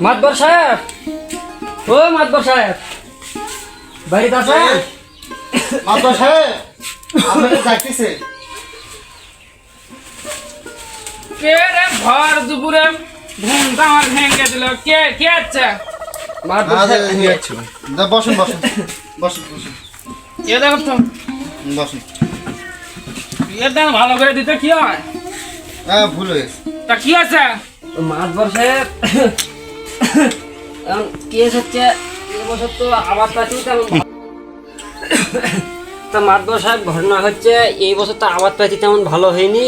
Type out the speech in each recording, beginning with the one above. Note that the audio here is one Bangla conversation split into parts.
মাতবর সাহেব, ও মাতবর সাহেব, বাড়িতে আছেন? মাতবর সাহেব আপনাকে ডাকতেছে। কে রে ভর দুপুরে ঘুমটা আমার ভেঙে দিল। কে কে আছে? মাতবর সাহেব বসুন বসুন বসুন বসুন এ দেখো তো, বসুন। এটা ভালো করে দিতে কি হয়? হ্যাঁ ভুল হয়েছে। তা কি আছে? মাতবর সাহেব এখন কেস হচ্ছে এই বছর তো আবাদ পাচ্ছি তেমন তা মাতবর সাহেব ঘটনা হচ্ছে এই বছর তো আবাদ পাচ্ছি তেমন ভালো হয়নি।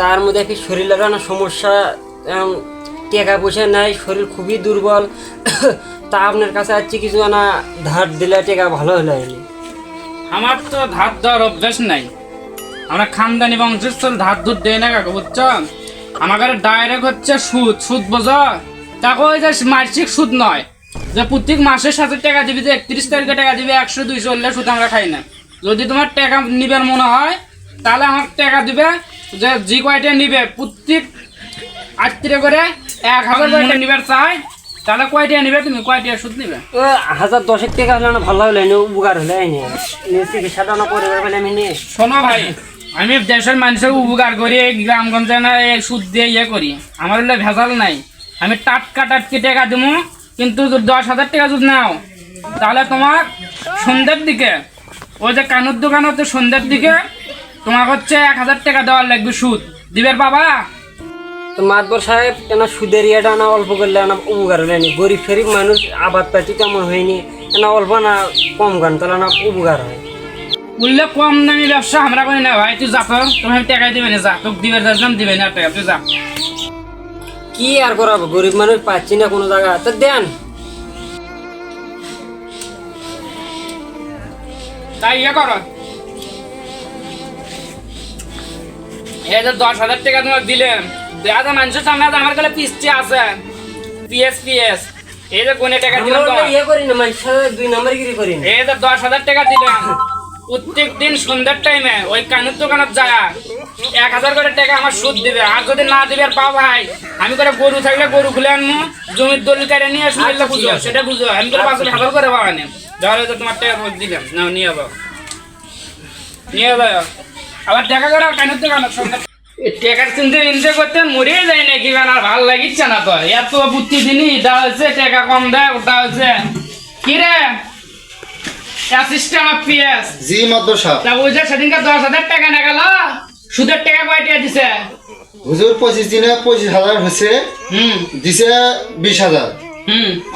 তার মধ্যে কি শরীরের না সমস্যা, টাকা পয়সা নাই, শরীর খুবই দুর্বল। তা আপনার কাছে আছে কিছু না ধার দিলে টাকা ভালো হলে হয়নি। আমার তো ধার দেওয়ার অভ্যাস নাই। আমরা খানদানি বংশস্থল ধার দুধ দেয় না কাকু, বুঝছো? আমার কাছে ডাইরেক্ট হচ্ছে সুদ। সুদ বোঝো? তাকে ওই যে মাসিক সুদ নয় যে প্রত্যেক মাসের সাথে টাকা দিবি, যে 31 তারিখে টাকা দিবি 100-200 হলে সুদ আমরা খাই না। যদি তোমার টাকা নিবার মনে হয় তাহলে আমার টাকা দিবে, যে যে কয়টা নিবে প্রত্যেক 8 করে 1000 করে নিবার চাই, তাহলে কয়টা নিবে? তুমি কয়টা সুদ নিবে? 1010 টাকা হলে না ভালো হলে উপকার হলে আইনি চিকিৎসাটা না পরিবার পেলে আমি নিয়ে। শোনো ভাই, আমি দেশের মানুষের উপকার করি, গ্রামগঞ্জে না এই সুদ দিয়ে ইয়ে করি। আমার হলে ভেজাল নাই। আমি টাটকা টাকা দেবো, কিন্তু 10,000 টাকা যদি নাও তাহলে তোমার সন্ধ্যের দিকে ওই যে কানুর দোকান হচ্ছে, সন্ধ্যের দিকে তোমার হচ্ছে 1000 টাকা দেওয়ার লাগবে সুদ। দিবের বাবা? তো মাতবর সাহেব কেন সুদের ইয়েটা না অল্প করলে না উপকার হয়নি? গরিব শরীফ মানুষ আবাদ পাতি তেমন হয়নি, না অল্প না কম গান তাহলে না উপকার হয়। বললে কম দামি ব্যবসা আমরা করি না ভাই। তুই যা তো, তুমি আমি টাকা দিবে না, যা তোকে দিবে দাম দিবে না টাকা, তুই যা। কি আর করাবো, গরিব মানুষ পাচ্ছি না কোনো জায়গা, তো দেন। তাই ইয়ে করো, এই যে 10,000 টাকা তোমাকে দিলেন, দেখা যায় মানুষের সামনে আমার কাছে পিসটি আছে, পিএস এই যে কোনে টাকা দিলাম তোমার, ইয়ে করি না মানুষ 2 নম্বর গিরি করি না। এই যে 10,000 টাকা দিলেন, প্রত্যেক দিন সন্ধ্যার টাইমে ওই কানুর দোকানত যায় 1000 করে টাকা আমার সুদ দিবে। আর যদি না দিবে আর পাও ভাই, আমি করে গরু থাকলে গরু খুলে আনবো, জমির দলিল কেটে নিয়ে আসবো, বুঝো সেটা বুঝো। আমি করে 5,000 করে পাওয়া নেই, ধরো তোমার টাকা দিলাম না, নিয়ে যাবো নিয়ে যাবো আবার টাকা করে কানুর দোকানত সন্ধ্যা টাকার চিন্তা চিন্তা করতে মরিয়ে যায় নাকি? আর ভাল লাগিচ্ছে না তো, এত বুদ্ধি দিনই এটা হচ্ছে টাকা কম দেয়, ওটা হচ্ছে কি রে অ্যাসিস্ট্যান্ট অফ পিএস। জি মাতবর সাহেব। তা ওই যে সেদিনকে 10,000 টাকা না গেল, সুদের টাকা কয়টা দিছে? হুজুর 25 দিনে 25,000 হয়েছে, দিছে 20,000,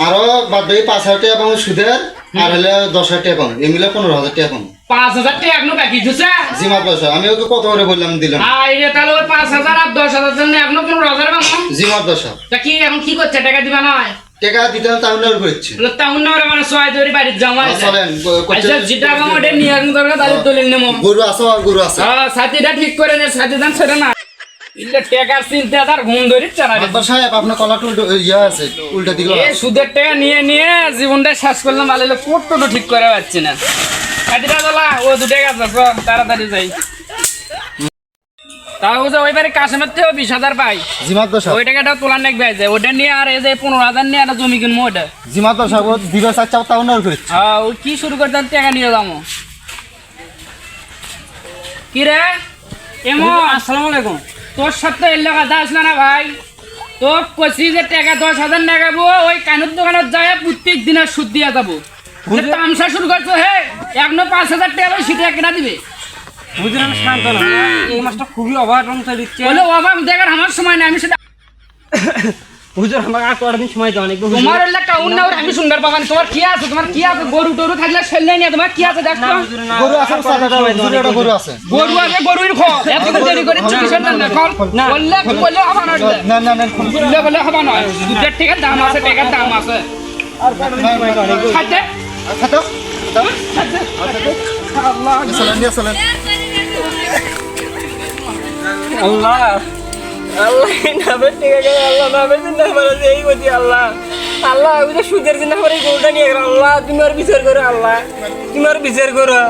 আরো বাদ বাকি 5,000 টাকা পাবো সুদের, আর হলে 10,000 টাকা পাবো, এমিলে 15,000 টাকা পাবো। 5,000 টাকা এখনো বাকি দিছে? জি মাতবর সাহেব, আমি ওকে কত করে বললাম দিলাম। আরে তাহলে ওই 5,000 আর 10,000 জন্য এখনো 15,000 পাবো? জি মাতবর সাহেব। তা কি এখন কি করছে? টাকা দিবা নয়? টাকা দিতে তাহলে করছে। তাহলে না মানে সোয়াই ধরে বাড়ির জমা আছে। চলেন আচ্ছা যেটা আমাদের নিয়ে আসুন দরকার তাহলে দলিল নেবো। গরু আছে আর গরু আছে। সাথীটা ঠিক করে নে, সাথী দান ছেড়ে না। ইল্লে টাকার চিন্তা তার ঘুম ধরিচ্ছে না রে। মাতবর সাহেব আপনার কলাটা ইয়া আছে, উল্টা দিকে এই সুদের টাকা নিয়ে নিয়ে জীবনটা শেষ করলাম, ভালো কোটটো ঠিক করে পাচ্ছি না। সাথীটা বলা ও 2 টাকা আছে, তাড়াতাড়ি যাই। তাও যে ওই বাড়ি কাশেমের থেকেও 20,000 পাই, জি মাতবর সাহেব। ওই টাকাটা তোলার নাকি আছে, ওটা নিয়ে আর এই যে 15,000 নিয়ে একটা জমি কিনবো ওটা। জি মাতবর সাহেব দিবে চাচ্ছা তাও না করছে। হ্যাঁ ওই কি শুরু করতে টাকা নিয়ে যাবো। কি রে এমন? আসসালামু আলাইকুম। তোর সাথে এলে কথা আসলে না ভাই, তোর কষি যে টাকা 10,000 লাগাবো, ওই কানুর দোকানত যায় প্রত্যেক দিনের সুদ দিয়ে যাবো। তামসা শুরু করছো হে, এখনো 5,000 টাকা সেটা কেনা দিবে? বুঝলেন আমি শান্ত না, এই মাসটা খুবই অভাব দিচ্ছে। বলে অভাব দেখার আমার সময় নাই, আমি সেটা হুজুর আমাকে আর কটা দিন সময় দেওয়া অনেক। তোমার এলাকা অন্য আমি সুন্দর পাবান। তোমার কি আছে? তোমার কি আছে? গরু টরু থাকলে ছেলে নিয়ে তোমার কি আছে দেখো? গরু আছে, হুজুর একটা গরু আছে। গরু আছে, গরুই খো। এত দেরি করে চিকিৎসা না কর। বললে বললে হবে না। না না না বললে বললে হবে না। দুধের টাকার দাম আছে, টাকার দাম আছে। আর কটা দিন সময় দাও। খাইতে খাতো আল্লাহ চলেন নিয়ে চলেন। আল্লাহ আল্লাহ নামের টিকা গেলে আল্লাহ নামের জন্য আমার এই বলি আল্লাহ আল্লাহ ওই যে সুদের জন্য আমার এই গরুটা নিয়ে গেল। আল্লাহ তুমি আর বিচার করো, আল্লাহ তুমি আর বিচার করো।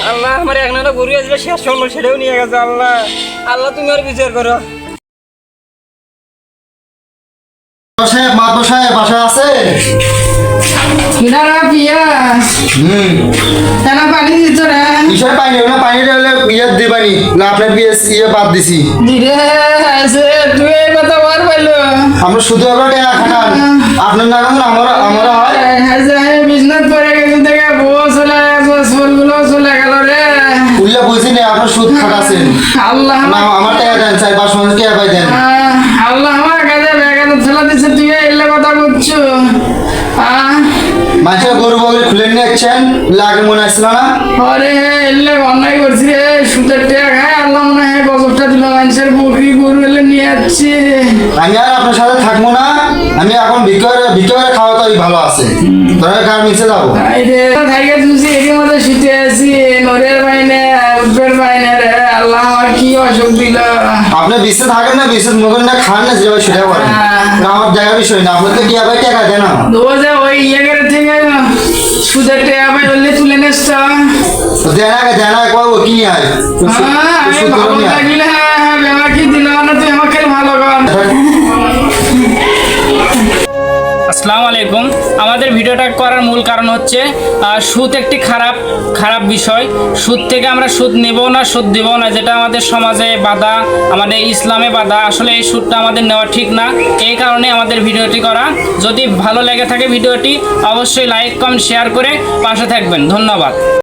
আল্লাহ আমার এক নানা গরু আসলে শেষ সময় সেটাও নিয়ে গেছে। আল্লাহ আল্লাহ তুমি আর বিচার করো। সাহেব মাতব সাহেব বাসা আছে? কিনারা পিয়া কেন পানি দিত রে কিসের পানি না পানিটা হলে ইয়ে দিবানি না আপনার পিএস ইয়ে বাদ দিছি ধীরে আছে তুই এই কথা বার পাইলো আমরা শুধু আবার টাকা খাটান আপনার না কেমন আমরা হয় বিজনেস করে গেছে থেকে বউ চলে বছরগুলো চলে গেল রে উল্লে বুঝি না আপনার সুদ খাটাছেন আল্লাহ না আমার টাকা দেন 4-5 মাস টাকা পাই দেন আল্লাহ আমার কাছে ব্যাগাতে ঠেলা দিচ্ছে তুই এলে কথা বলছো মাঝে গরু বগরি খুলে নিয়ে যাচ্ছেন লাগে মনে আসছিল না আরে এলে অন্যায় করছি রে সুদের টাকা খায় আল্লাহ মনে হয় গজবটা দিল মানুষের বকরি গরু এলে নিয়ে যাচ্ছে আমি আর আপনার সাথে থাকবো না আমি এখন ভিতরে খাওয়া তো ভালো আছে ধরে কার নিচে যাবো আরে থাকে তুই এর মধ্যে শুতে আছি নরের বাইনে উঠবের বাইনে রে আল্লাহ আমার কি অসুখ দিল আপনি বিশ্বে থাকেন না বিশ্বে মগন না খান না যেভাবে সেটা করেন না আমার জায়গা বিষয় না আপনার তো কি আবার টাকা দেন না দোজে ওই ইয়ে করে থেকে সুদের টাকা পাই বললে তুলে নেস দেন একবার ও কি নিয়ে আয় আমি ভালো লাগিলে বেমা কি দিল না তুই আমাকে ভালো কর আসসালামু আলাইকুম। আমাদের ভিডিওটা করার মূল কারণ হচ্ছে সুদ একটি খারাপ বিষয়। সুদ থেকে আমরা সুদ নেব না, সুদ দেব না, যেটা আমাদের সমাজে বাধা, আমাদের ইসলামে বাধা। আসলে এই সুদটা আমাদের নেওয়া ঠিক না, এই কারণে আমাদের ভিডিওটি করা। যদি ভালো লেগে থাকে ভিডিওটি অবশ্যই লাইক কমেন্ট শেয়ার করে পাশে থাকবেন। ধন্যবাদ।